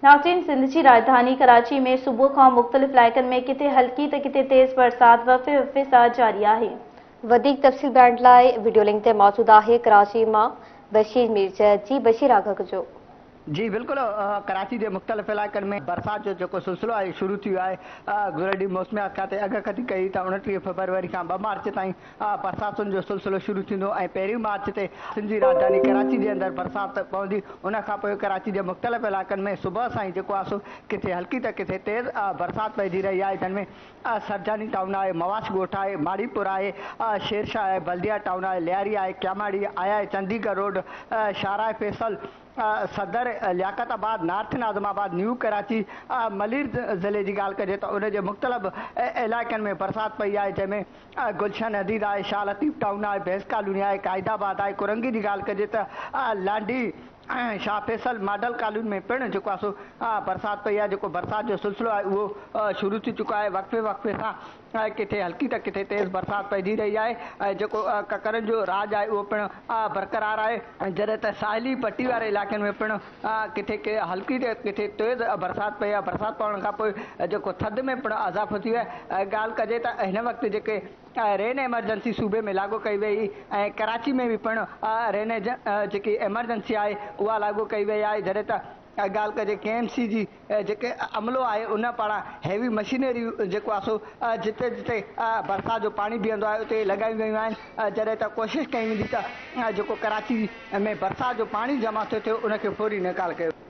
नाज़रीन, सिंध की राजधानी कराची में सुबह का मुख्तलिफ इलाक़नि में किथे हल्की तो किथे तेज़ बरसात वफ़े वफ़े सां जारी है। वधीक तफ़सील ॼाणण लाइ वीडियो लिंक ते मौजूद है कराची मां बशीर मीर। जी बशीर, आगाह कजो। जी बिल्कुल, कराची के मुख्तलिफ इलाक़नि में बरसात जो सिलसिलो है शुरू थी है। गुज़िरियल मौसमियात खाते अगकथी कई त 29 फरवरी का 2 मार्च ताईं बरसातुनि जो सिलसिलो शुरू थींदो ऐं 1 मार्च ते सिंध जी राजधानी कराची के अंदर बरसात पवंदी। उन खां पोइ कराची के मुख्तलिफ इलाक़नि में सुबह सां ही जेको आहे सो किथे हल्की त किथे तेज़ बरसात पइजी रही है। जिनमें सरजानी टाउन है, मवाश ॻोठ है, माड़ीपुर है, शेरशाह है, बल्दिया टाउन है, लियारी है, क्यामाड़ी आया है, चंडीगढ़ रोड, शाहराह फैसल, सदर लियाकताबाद, नार्थ नाज़िमाबाद, न्यू कराची, मलिर ज़िले की ॻाल्हि कजे तो उनके मुख्तलिफ इलाक़नि में बरसात पई है। जैमें गुलशन हदीद है, शाह लतीफ़ टाउन है, भैंस कॉलोनी है, कायदाबाद है, कुरंगी की ॻाल्हि कजे तो लांडी शाह फैसल मॉडल कॉलोनी में पिण जो आहे सो बरसात पई है। जो बरसात जो सिलसिलो है वो शुरू थी चुका है। वक्फे वक्फे से किथे हल्की तो किथे तेज़ बरसात पइजी रही है। जो ककरनि जो राज है वो पिण बरक़रार है। जॾहिं त साहिली पट्टी वाले इलाक़नि में पिण किथे हल्की तो किथे तेज़ बरसात पई है। बरसात पवण खां पोइ जेको थधि में पिण इज़ाफ़ो थी वियो आहे। ॻाल्हि कजे त हिन वक़्तु जेके रेन एमरजेंसी सूबे में लागू कई वई ऐं कराची में भी पिण रेन जेकी एमरजेंसी है वह लागू कई वई है। जॾहिं त ॻाल्हि कजे KMC जी जेके अमलो है उन पारां हैवी मशीनरी जेको आहे सो जिते जिते बरसात जो पानी बीहंदो है उते लगाई वयूं आहिनि। जॾहिं त कोशिशि कई वेंदी त जेको कराची में बरसात जो पानी जमा थियो उनखे फौरी निकाल कयो।